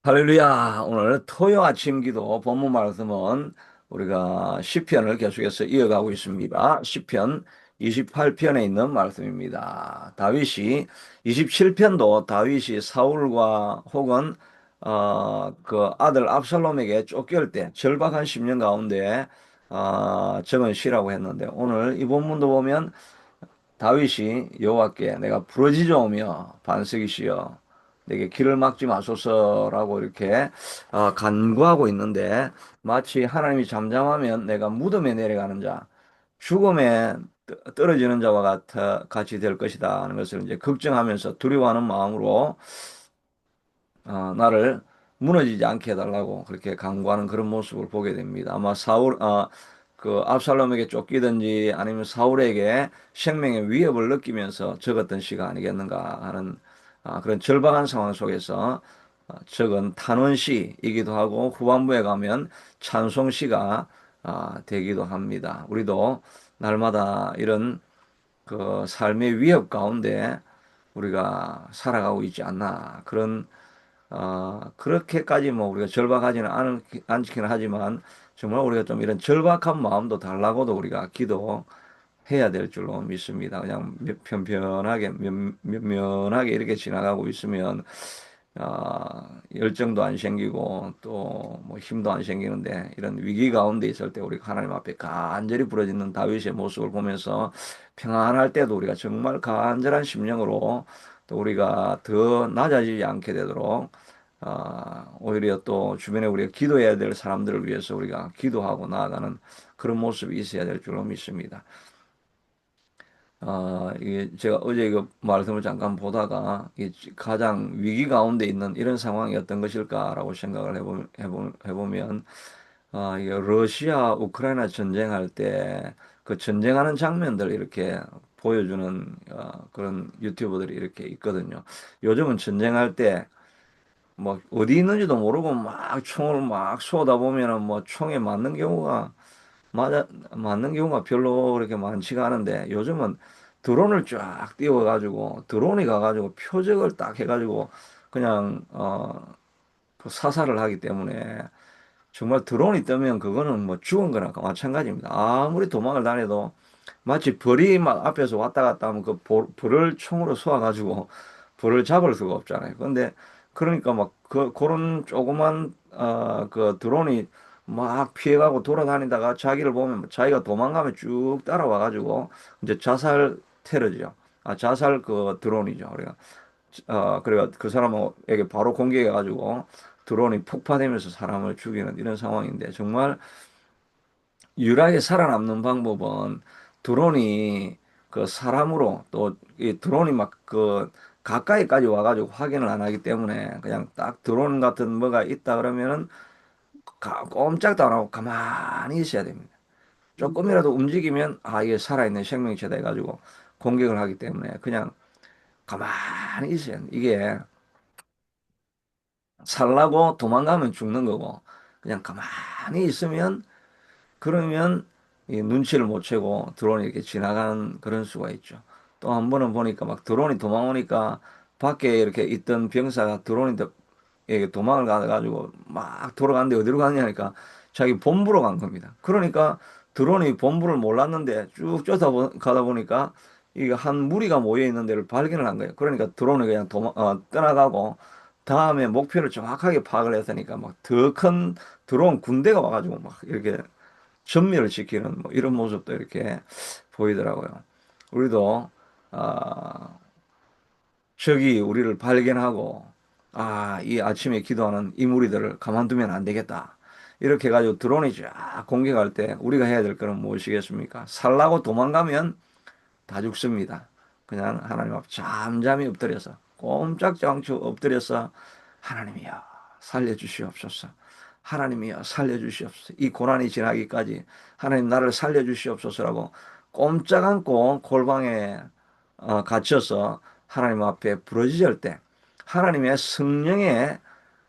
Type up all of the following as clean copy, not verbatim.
할렐루야. 오늘 토요 아침 기도 본문 말씀은 우리가 시편을 계속해서 이어가고 있습니다. 시편 28편에 있는 말씀입니다. 다윗이 27편도 다윗이 사울과 혹은 그 아들 압살롬에게 쫓길 때 절박한 심령 가운데 적은 시라고 했는데, 오늘 이 본문도 보면 다윗이 여호와께 내가 부르짖어오며 반석이시여 내게 길을 막지 마소서라고 이렇게 간구하고 있는데, 마치 하나님이 잠잠하면 내가 무덤에 내려가는 자, 죽음에 떨어지는 자와 같이 될 것이다 하는 것을 이제 걱정하면서 두려워하는 마음으로 나를 무너지지 않게 해달라고 그렇게 간구하는 그런 모습을 보게 됩니다. 아마 그 압살롬에게 쫓기든지 아니면 사울에게 생명의 위협을 느끼면서 적었던 시가 아니겠는가 하는 그런 절박한 상황 속에서 적은 탄원시이기도 하고, 후반부에 가면 찬송시가 되기도 합니다. 우리도 날마다 이런 그 삶의 위협 가운데 우리가 살아가고 있지 않나, 그런 그렇게까지 뭐 우리가 절박하지는 않기는 하지만, 정말 우리가 좀 이런 절박한 마음도 달라고도 우리가 기도해야 될 줄로 믿습니다. 그냥 편편하게, 면면하게 이렇게 지나가고 있으면, 열정도 안 생기고 또 뭐 힘도 안 생기는데, 이런 위기 가운데 있을 때 우리가 하나님 앞에 간절히 부르짖는 다윗의 모습을 보면서 평안할 때도 우리가 정말 간절한 심령으로 또 우리가 더 낮아지지 않게 되도록, 오히려 또 주변에 우리가 기도해야 될 사람들을 위해서 우리가 기도하고 나아가는 그런 모습이 있어야 될 줄로 믿습니다. 이게 제가 어제 이거 말씀을 잠깐 보다가 가장 위기 가운데 있는 이런 상황이 어떤 것일까라고 생각을 해보면, 이게 러시아 우크라이나 전쟁할 때 그 전쟁하는 장면들 이렇게 보여주는 그런 유튜버들이 이렇게 있거든요. 요즘은 전쟁할 때 뭐 어디 있는지도 모르고 막 총을 막 쏘다 보면은 뭐 총에 맞는 경우가 별로 그렇게 많지가 않은데, 요즘은 드론을 쫙 띄워가지고 드론이 가가지고 표적을 딱 해가지고 그냥 그 사살을 하기 때문에, 정말 드론이 뜨면 그거는 뭐 죽은 거나 마찬가지입니다. 아무리 도망을 다녀도 마치 벌이 막 앞에서 왔다 갔다 하면 그 벌을 총으로 쏘아가지고 벌을 잡을 수가 없잖아요. 근데 그러니까 막 그런 조그만 그 드론이 막 피해가고 돌아다니다가 자기를 보면 자기가 도망가면 쭉 따라와가지고 이제 자살 테러죠. 자살 그 드론이죠. 그러니까 그래가 그 사람에게 바로 공격해가지고 드론이 폭파되면서 사람을 죽이는 이런 상황인데, 정말 유일하게 살아남는 방법은 드론이 그 사람으로, 또 이 드론이 막 그 가까이까지 와가지고 확인을 안 하기 때문에, 그냥 딱 드론 같은 뭐가 있다 그러면은 꼼짝도 안 하고 가만히 있어야 됩니다. 조금이라도 움직이면 이게 살아있는 생명체다 해가지고 공격을 하기 때문에 그냥 가만히 있어야 돼요. 이게 살라고 도망가면 죽는 거고, 그냥 가만히 있으면, 그러면 이 눈치를 못 채고 드론이 이렇게 지나가는 그런 수가 있죠. 또 한 번은 보니까 막 드론이 도망오니까 밖에 이렇게 있던 병사가 드론이 이게 도망을 가가지고 막 돌아가는데 어디로 가느냐니까 자기 본부로 간 겁니다. 그러니까 드론이 본부를 몰랐는데 쭉 가다 보니까 이게 한 무리가 모여 있는 데를 발견을 한 거예요. 그러니까 드론이 그냥 떠나가고, 다음에 목표를 정확하게 파악을 했으니까 막 더 큰 드론 군대가 와가지고 막 이렇게 전멸을 시키는 뭐 이런 모습도 이렇게 보이더라고요. 우리도 아, 적이 우리를 발견하고, 이 아침에 기도하는 이 무리들을 가만두면 안 되겠다, 이렇게 해가지고 드론이 쫙 공격할 때 우리가 해야 될 거는 무엇이겠습니까? 살라고 도망가면 다 죽습니다. 그냥 하나님 앞 잠잠히 엎드려서, 꼼짝도 않고 엎드려서, 하나님이여 살려주시옵소서, 하나님이여 살려주시옵소서, 이 고난이 지나기까지 하나님 나를 살려주시옵소서라고 꼼짝 않고 골방에 갇혀서 하나님 앞에 부르짖을 때, 하나님의 성령의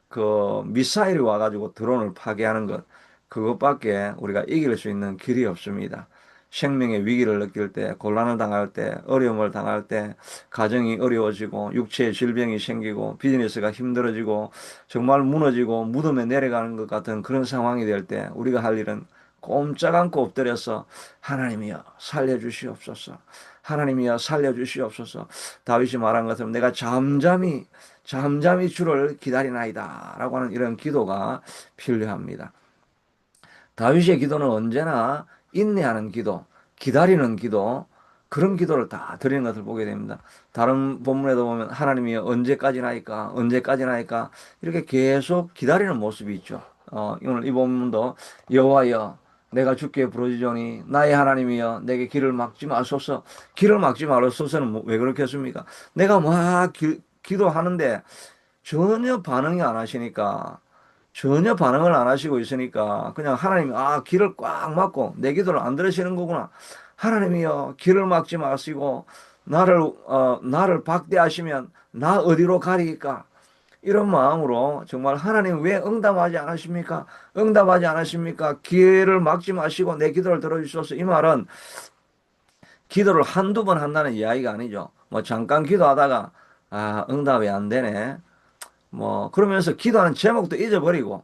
그 미사일이 와가지고 드론을 파괴하는 것, 그것밖에 우리가 이길 수 있는 길이 없습니다. 생명의 위기를 느낄 때, 곤란을 당할 때, 어려움을 당할 때, 가정이 어려워지고, 육체의 질병이 생기고, 비즈니스가 힘들어지고, 정말 무너지고, 무덤에 내려가는 것 같은 그런 상황이 될 때, 우리가 할 일은 꼼짝 않고 엎드려서 하나님이여 살려주시옵소서. 하나님이여 살려주시옵소서. 다윗이 말한 것처럼 내가 잠잠히 주를 기다리나이다 라고 하는 이런 기도가 필요합니다. 다윗의 기도는 언제나 인내하는 기도, 기다리는 기도, 그런 기도를 다 드리는 것을 보게 됩니다. 다른 본문에도 보면 하나님이 언제까지나이까, 언제까지나이까 이렇게 계속 기다리는 모습이 있죠. 오늘 이 본문도 여호와여 내가 주께 부르짖으니 나의 하나님이여 내게 길을 막지 마소서. 길을 막지 마소서는 왜 그렇게 했습니까? 내가 막 기도하는데 전혀 반응이 안 하시니까, 전혀 반응을 안 하시고 있으니까 그냥 하나님이 길을 꽉 막고 내 기도를 안 들으시는 거구나. 하나님이여 길을 막지 마시고 나를 박대하시면 나 어디로 가리까? 이런 마음으로 정말 하나님 왜 응답하지 않으십니까? 응답하지 않으십니까? 기회를 막지 마시고 내 기도를 들어주소서. 이 말은 기도를 한두 번 한다는 이야기가 아니죠. 뭐 잠깐 기도하다가 응답이 안 되네. 뭐 그러면서 기도하는 제목도 잊어버리고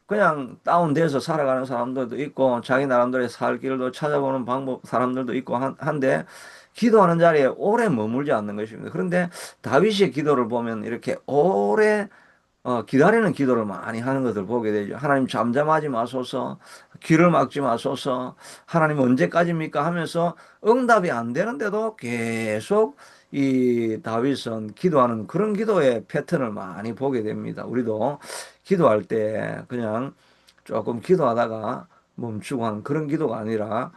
그냥 다운돼서 살아가는 사람들도 있고 자기 나름대로의 살 길도 찾아보는 방법 사람들도 있고 한데 기도하는 자리에 오래 머물지 않는 것입니다. 그런데 다윗의 기도를 보면 이렇게 오래 기다리는 기도를 많이 하는 것을 보게 되죠. 하나님 잠잠하지 마소서, 귀를 막지 마소서, 하나님 언제까지입니까? 하면서 응답이 안 되는데도 계속 이 다윗은 기도하는 그런 기도의 패턴을 많이 보게 됩니다. 우리도 기도할 때 그냥 조금 기도하다가 멈추고 하는 그런 기도가 아니라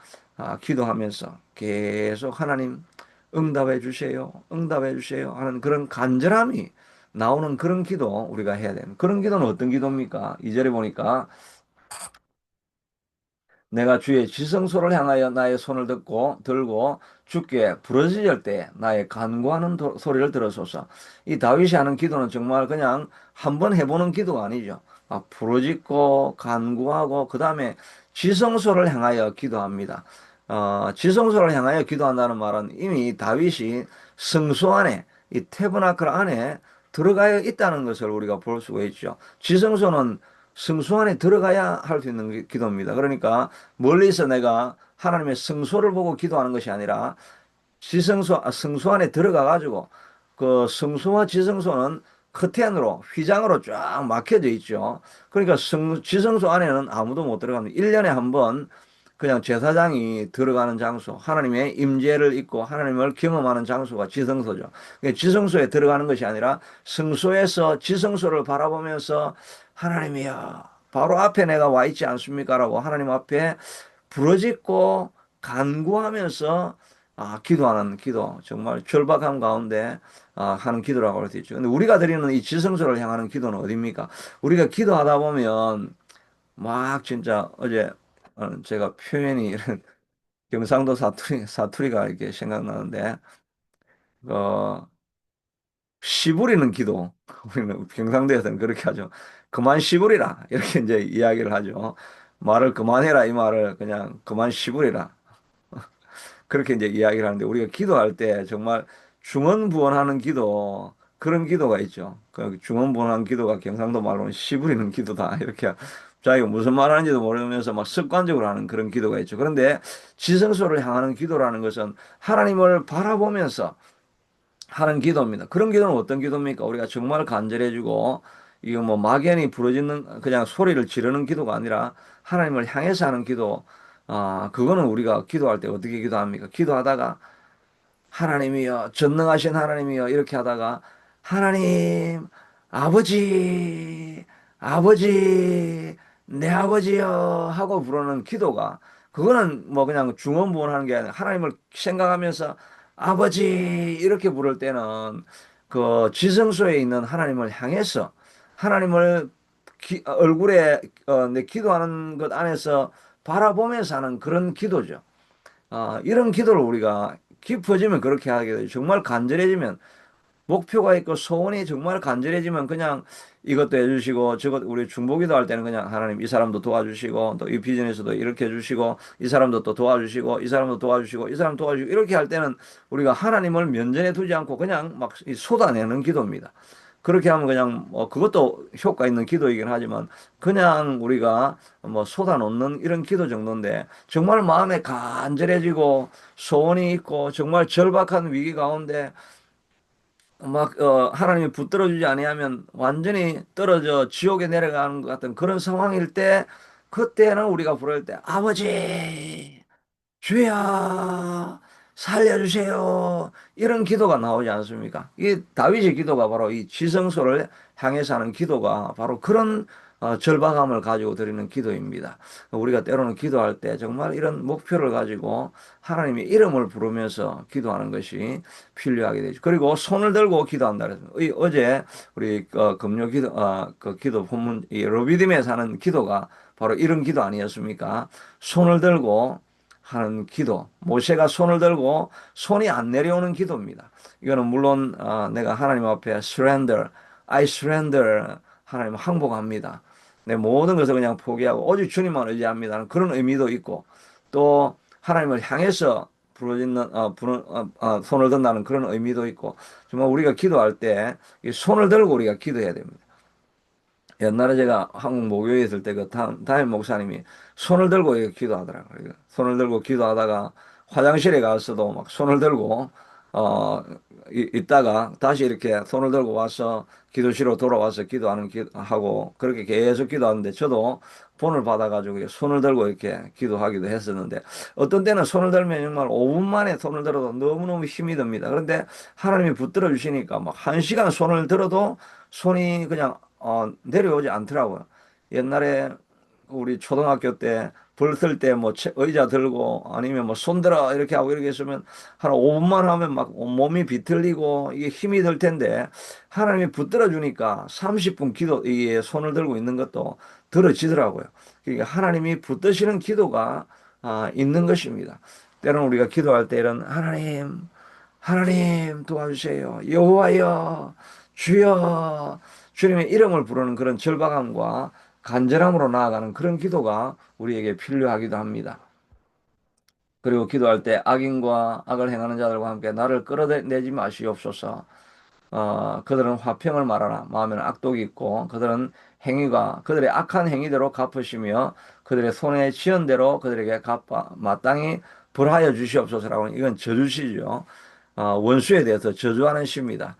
기도하면서 계속 하나님 응답해 주세요. 응답해 주세요. 하는 그런 간절함이 나오는 그런 기도 우리가 해야 되는 그런 기도는 어떤 기도입니까? 2절에 보니까 내가 주의 지성소를 향하여 나의 손을 들고 주께 부르짖을 때 나의 간구하는 소리를 들어소서. 이 다윗이 하는 기도는 정말 그냥 한번 해보는 기도가 아니죠. 부르짖고 간구하고 그 다음에 지성소를 향하여 기도합니다. 지성소를 향하여 기도한다는 말은 이미 다윗이 성소 안에 이 태브나클 안에 들어가 있다는 것을 우리가 볼 수가 있죠. 지성소는 성소 안에 들어가야 할 수 있는 기도입니다. 그러니까 멀리서 내가 하나님의 성소를 보고 기도하는 것이 아니라 성소 안에 들어가 가지고 그 성소와 지성소는 커튼으로 휘장으로 쫙 막혀져 있죠. 그러니까 지성소 안에는 아무도 못 들어갑니다. 1년에 한 번 그냥 제사장이 들어가는 장소, 하나님의 임재를 입고 하나님을 경험하는 장소가 지성소죠. 그러니까 지성소에 들어가는 것이 아니라 성소에서 지성소를 바라보면서 하나님이여, 바로 앞에 내가 와 있지 않습니까? 라고 하나님 앞에 부르짖고 간구하면서 기도하는 기도, 정말 절박함 가운데 하는 기도라고 할 수 있죠. 근데 우리가 드리는 이 지성소를 향하는 기도는 어디입니까? 우리가 기도하다 보면 막 진짜 어제 제가 표현이 이런 경상도 사투리가 이렇게 생각나는데 어, 씨부리는 기도. 우리는 경상도에서는 그렇게 하죠. 그만 씨부리라. 이렇게 이제 이야기를 하죠. 말을 그만해라. 이 말을 그냥 그만 씨부리라. 그렇게 이제 이야기를 하는데 우리가 기도할 때 정말 중언부언하는 기도 그런 기도가 있죠. 그 중언부언하는 기도가 경상도 말로는 씨부리는 기도다. 이렇게 자기가 무슨 말 하는지도 모르면서 막 습관적으로 하는 그런 기도가 있죠. 그런데 지성소를 향하는 기도라는 것은 하나님을 바라보면서 하는 기도입니다. 그런 기도는 어떤 기도입니까? 우리가 정말 간절해지고 이거 뭐 막연히 부르짖는 그냥 소리를 지르는 기도가 아니라 하나님을 향해서 하는 기도. 그거는 우리가 기도할 때 어떻게 기도합니까? 기도하다가 하나님이여, 전능하신 하나님이여, 이렇게 하다가, 하나님, 아버지, 아버지, 내 아버지여, 하고 부르는 기도가, 그거는 뭐 그냥 중언부언하는 게 아니라 하나님을 생각하면서 아버지, 이렇게 부를 때는 그 지성소에 있는 하나님을 향해서 하나님을 얼굴에 내 기도하는 것 안에서 바라보면서 하는 그런 기도죠. 이런 기도를 우리가 깊어지면 그렇게 하게 되죠. 정말 간절해지면 목표가 있고 소원이 정말 간절해지면 그냥 이것도 해주시고 저것 우리 중보기도 할 때는 그냥 하나님 이 사람도 도와주시고 또 이 비즈니스도 이렇게 해주시고 이 사람도 또 도와주시고 이 사람도 도와주시고 이 사람 도와주시고 이렇게 할 때는 우리가 하나님을 면전에 두지 않고 그냥 막 쏟아내는 기도입니다. 그렇게 하면 그냥 뭐 그것도 효과 있는 기도이긴 하지만 그냥 우리가 뭐 쏟아놓는 이런 기도 정도인데 정말 마음에 간절해지고 소원이 있고 정말 절박한 위기 가운데 막 하나님이 붙들어 주지 아니하면 완전히 떨어져 지옥에 내려가는 것 같은 그런 상황일 때 그때는 우리가 부를 때 아버지 주여 살려주세요 이런 기도가 나오지 않습니까? 이 다윗의 기도가 바로 이 지성소를 향해서 하는 기도가 바로 그런 절박함을 가지고 드리는 기도입니다. 우리가 때로는 기도할 때 정말 이런 목표를 가지고 하나님의 이름을 부르면서 기도하는 것이 필요하게 되죠. 그리고 손을 들고 기도한다 그랬습니다. 어제 우리 금요 기도 그 기도 본문 이 로비딤에서 하는 기도가 바로 이런 기도 아니었습니까? 손을 들고 하는 기도. 모세가 손을 들고 손이 안 내려오는 기도입니다. 이거는 물론 내가 하나님 앞에 surrender, I surrender 하나님 항복합니다. 내 모든 것을 그냥 포기하고 오직 주님만 의지합니다. 그런 의미도 있고 또 하나님을 향해서 부르짖는 손을 든다는 그런 의미도 있고 정말 우리가 기도할 때 이 손을 들고 우리가 기도해야 됩니다. 옛날에 제가 한국 목요에 있을 때 그 담임 목사님이 손을 들고 이렇게 기도하더라고요. 손을 들고 기도하다가 화장실에 가서도 막 손을 들고 어 있다가 다시 이렇게 손을 들고 와서 기도실로 돌아와서 하고 그렇게 계속 기도하는데 저도 본을 받아가지고 손을 들고 이렇게 기도하기도 했었는데 어떤 때는 손을 들면 정말 5분 만에 손을 들어도 너무너무 힘이 듭니다. 그런데 하나님이 붙들어 주시니까 막 1시간 손을 들어도 손이 그냥 내려오지 않더라고요. 옛날에 우리 초등학교 때 불 쓸 때 뭐 의자 들고 아니면 뭐 손 들어 이렇게 하고 이렇게 했으면 한 5분만 하면 막 몸이 비틀리고 이게 힘이 들 텐데 하나님이 붙들어 주니까 30분 기도 이 손을 들고 있는 것도 들어지더라고요. 그러니까 하나님이 붙드시는 기도가 있는 것입니다. 때로는 우리가 기도할 때 이런 하나님 도와주세요. 여호와여 주여 주님의 이름을 부르는 그런 절박함과 간절함으로 나아가는 그런 기도가 우리에게 필요하기도 합니다. 그리고 기도할 때 악인과 악을 행하는 자들과 함께 나를 끌어내지 마시옵소서. 그들은 화평을 말하나 마음에는 악독이 있고 그들은 그들의 악한 행위대로 갚으시며 그들의 손에 지은 대로 그들에게 마땅히 벌하여 주시옵소서라고 이건 저주시죠. 원수에 대해서 저주하는 시입니다.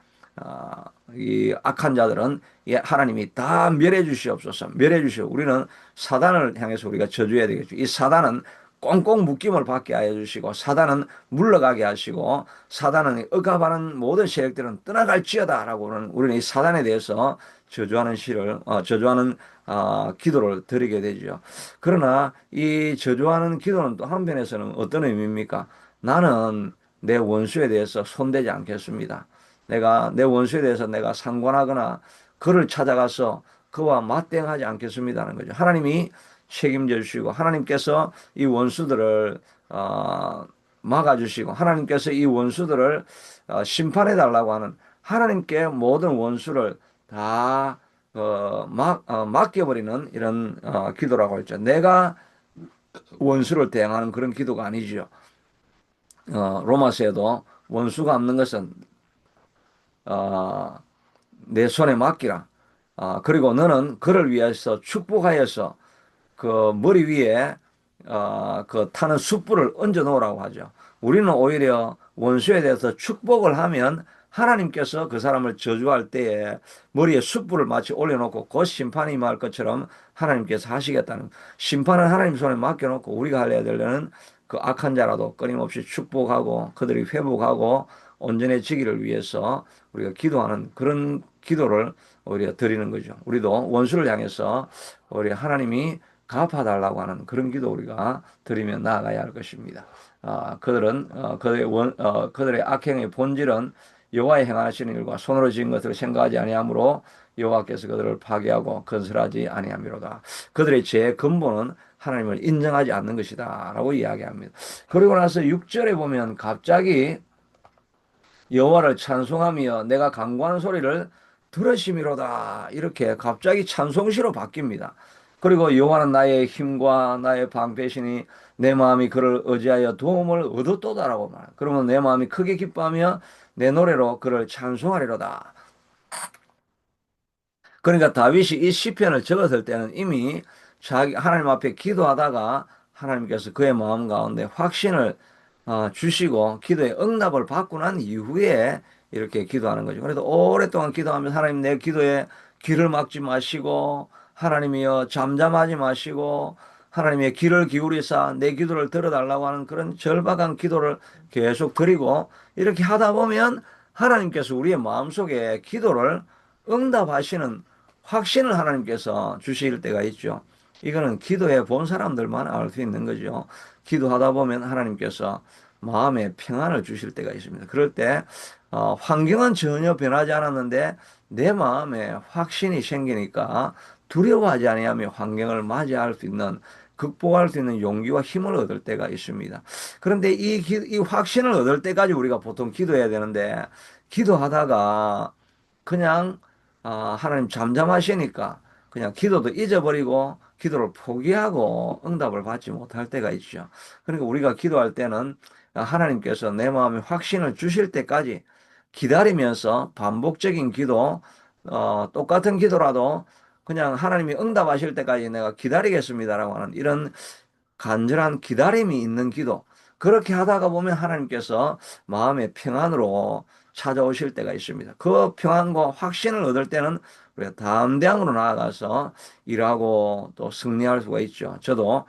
이 악한 자들은 하나님이 다 멸해 주시옵소서. 멸해 주시오. 우리는 사단을 향해서 우리가 저주해야 되겠죠. 이 사단은 꽁꽁 묶임을 받게 하여 주시고 사단은 물러가게 하시고 사단은 억압하는 모든 세력들은 떠나갈지어다라고는 우리는 이 사단에 대해서 저주하는 기도를 드리게 되죠. 그러나 이 저주하는 기도는 또 한편에서는 어떤 의미입니까? 나는 내 원수에 대해서 손대지 않겠습니다. 내가 내 원수에 대해서 내가 상관하거나 그를 찾아가서 그와 맞대응하지 않겠습니다는 거죠. 하나님이 책임져 주시고 하나님께서 이 원수들을 막아주시고 하나님께서 이 원수들을 심판해 달라고 하는 하나님께 모든 원수를 다 맡겨버리는 이런 기도라고 했죠. 내가 원수를 대항하는 그런 기도가 아니죠. 로마서에도 원수가 없는 것은 어, 내 손에 맡기라. 그리고 너는 그를 위해서 축복하여서 그 머리 위에 그 타는 숯불을 얹어 놓으라고 하죠. 우리는 오히려 원수에 대해서 축복을 하면 하나님께서 그 사람을 저주할 때에 머리에 숯불을 마치 올려놓고 곧 심판이 임할 것처럼 하나님께서 하시겠다는 심판은 하나님 손에 맡겨놓고 우리가 하려야 되려는 그 악한 자라도 끊임없이 축복하고 그들이 회복하고 온전해지기를 위해서 우리가 기도하는 그런 기도를 우리가 드리는 거죠. 우리도 원수를 향해서 우리 하나님이 갚아달라고 하는 그런 기도 우리가 드리며 나아가야 할 것입니다. 그들의 악행의 본질은 여호와의 행하시는 일과 손으로 지은 것을 생각하지 아니하므로 여호와께서 그들을 파괴하고 건설하지 아니함이로다. 그들의 죄의 근본은 하나님을 인정하지 않는 것이다라고 이야기합니다. 그리고 나서 6절에 보면 갑자기 여호와를 찬송하며 내가 간구하는 소리를 들으심이로다. 이렇게 갑자기 찬송시로 바뀝니다. 그리고 여호와는 나의 힘과 나의 방패시니 내 마음이 그를 의지하여 도움을 얻었도다라고 말해요. 그러면 내 마음이 크게 기뻐하며 내 노래로 그를 찬송하리로다. 그러니까 다윗이 이 시편을 적었을 때는 이미 자기 하나님 앞에 기도하다가 하나님께서 그의 마음 가운데 확신을 주시고 기도의 응답을 받고 난 이후에 이렇게 기도하는 거죠. 그래서 오랫동안 기도하면서 하나님 내 기도에 귀를 막지 마시고 하나님이여 잠잠하지 마시고 하나님의 귀를 기울이사 내 기도를 들어달라고 하는 그런 절박한 기도를 계속 드리고 이렇게 하다 보면 하나님께서 우리의 마음속에 기도를 응답하시는 확신을 하나님께서 주실 때가 있죠. 이거는 기도해 본 사람들만 알 수 있는 거죠. 기도하다 보면 하나님께서 마음에 평안을 주실 때가 있습니다. 그럴 때 환경은 전혀 변하지 않았는데 내 마음에 확신이 생기니까 두려워하지 아니하며 환경을 맞이할 수 있는 극복할 수 있는 용기와 힘을 얻을 때가 있습니다. 그런데 이 확신을 얻을 때까지 우리가 보통 기도해야 되는데 기도하다가 그냥 하나님 잠잠하시니까 그냥 기도도 잊어버리고 기도를 포기하고 응답을 받지 못할 때가 있죠. 그러니까 우리가 기도할 때는 하나님께서 내 마음에 확신을 주실 때까지 기다리면서 반복적인 기도, 똑같은 기도라도 그냥 하나님이 응답하실 때까지 내가 기다리겠습니다라고 하는 이런 간절한 기다림이 있는 기도. 그렇게 하다가 보면 하나님께서 마음의 평안으로 찾아오실 때가 있습니다. 그 평안과 확신을 얻을 때는 우리가 담대함으로 나아가서 일하고 또 승리할 수가 있죠. 저도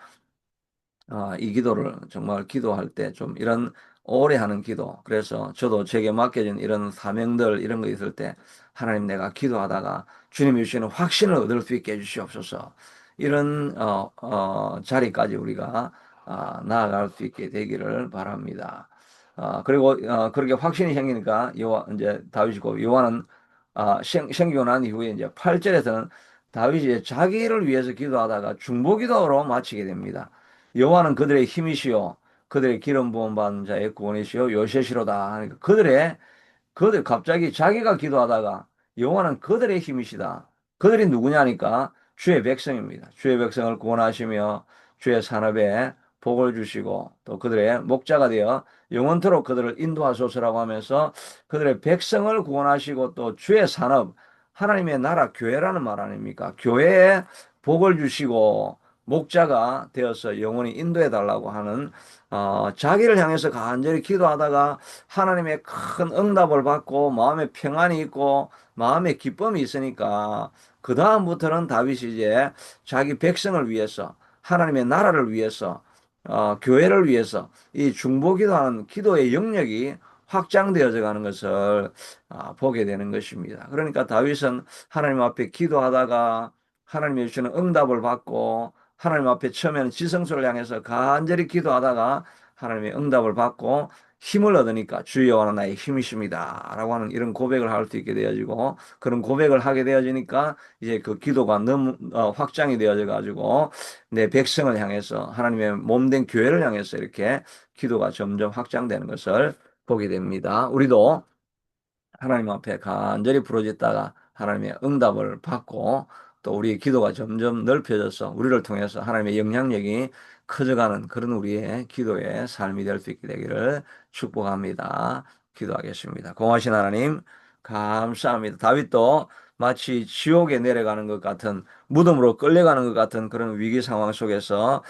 이 기도를 정말 기도할 때 좀 이런 오래 하는 기도. 그래서 저도 제게 맡겨진 이런 사명들 이런 거 있을 때 하나님 내가 기도하다가 주님이 주시는 확신을 얻을 수 있게 해주시옵소서. 이런 자리까지 우리가 나아갈 수 있게 되기를 바랍니다. 그리고 그렇게 확신이 생기니까 여호와 이제 다윗이고 여호와는 생기고 난 이후에 이제 8절에서는 다윗이 자기를 위해서 기도하다가 중보기도로 마치게 됩니다. 여호와는 그들의 힘이시요 그들의 기름 부음 받은 자의 구원이시요 요새시로다. 그러니까 그들 갑자기 자기가 기도하다가 여호와는 그들의 힘이시다. 그들이 누구냐니까 주의 백성입니다. 주의 백성을 구원하시며 주의 산업에 복을 주시고 또 그들의 목자가 되어 영원토록 그들을 인도하소서라고 하면서 그들의 백성을 구원하시고 또 주의 산업 하나님의 나라 교회라는 말 아닙니까? 교회에 복을 주시고 목자가 되어서 영원히 인도해 달라고 하는 자기를 향해서 간절히 기도하다가 하나님의 큰 응답을 받고 마음에 평안이 있고 마음에 기쁨이 있으니까 그 다음부터는 다윗이 이제 자기 백성을 위해서 하나님의 나라를 위해서 교회를 위해서 이 중보기도하는 기도의 영역이 확장되어져 가는 것을 보게 되는 것입니다. 그러니까 다윗은 하나님 앞에 기도하다가 하나님이 주시는 응답을 받고 하나님 앞에 처음에는 지성소를 향해서 간절히 기도하다가 하나님의 응답을 받고 힘을 얻으니까 주여 여호와는 나의 힘이십니다 라고 하는 이런 고백을 할 수 있게 되어지고 그런 고백을 하게 되어지니까 이제 그 기도가 너무 확장이 되어져 가지고 내 백성을 향해서 하나님의 몸된 교회를 향해서 이렇게 기도가 점점 확장되는 것을 보게 됩니다. 우리도 하나님 앞에 간절히 부르짖다가 하나님의 응답을 받고 또 우리의 기도가 점점 넓혀져서 우리를 통해서 하나님의 영향력이 커져가는 그런 우리의 기도의 삶이 될 수 있게 되기를 축복합니다. 기도하겠습니다. 공하신 하나님 감사합니다. 다윗도 마치 지옥에 내려가는 것 같은 무덤으로 끌려가는 것 같은 그런 위기 상황 속에서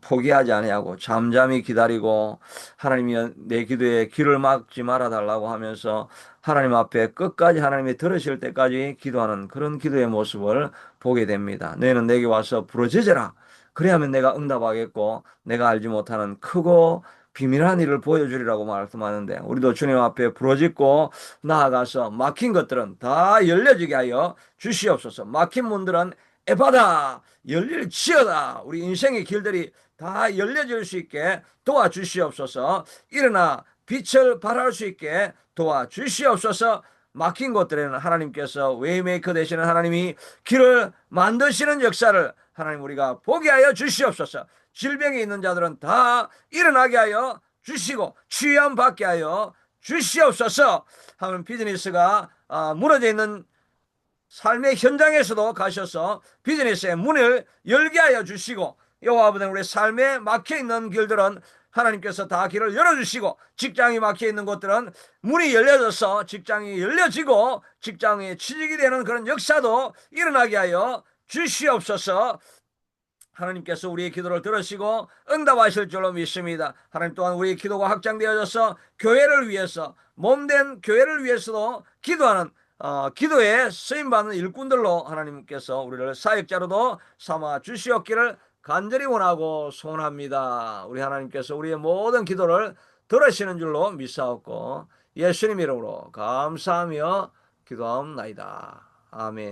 포기하지 아니하고 잠잠히 기다리고 하나님이 내 기도에 귀를 막지 말아 달라고 하면서 하나님 앞에 끝까지 하나님이 들으실 때까지 기도하는 그런 기도의 모습을 보게 됩니다. 너희는 내게 와서 부르짖으라. 그래야만 내가 응답하겠고 내가 알지 못하는 크고 비밀한 일을 보여주리라고 말씀하는데 우리도 주님 앞에 부르짖고 나아가서 막힌 것들은 다 열려지게 하여 주시옵소서. 막힌 문들은 에바다 열릴지어다. 우리 인생의 길들이 다 열려질 수 있게 도와주시옵소서. 일어나 빛을 발할 수 있게 도와주시옵소서. 막힌 곳들에는 하나님께서 웨이메이커 되시는 하나님이 길을 만드시는 역사를 하나님 우리가 보게 하여 주시옵소서. 질병이 있는 자들은 다 일어나게 하여 주시고 치유함 받게 하여 주시옵소서 하면 비즈니스가 무너져 있는 삶의 현장에서도 가셔서 비즈니스의 문을 열게 하여 주시고, 여호와 아버지 우리 삶에 막혀 있는 길들은 하나님께서 다 길을 열어주시고, 직장이 막혀 있는 곳들은 문이 열려져서 직장이 열려지고 직장에 취직이 되는 그런 역사도 일어나게 하여 주시옵소서. 하나님께서 우리의 기도를 들으시고 응답하실 줄로 믿습니다. 하나님 또한 우리의 기도가 확장되어져서 교회를 위해서, 몸된 교회를 위해서도 기도하는 기도에 쓰임받는 일꾼들로 하나님께서 우리를 사역자로도 삼아 주시옵기를 간절히 원하고 소원합니다. 우리 하나님께서 우리의 모든 기도를 들으시는 줄로 믿사옵고 예수님 이름으로 감사하며 기도하옵나이다. 아멘.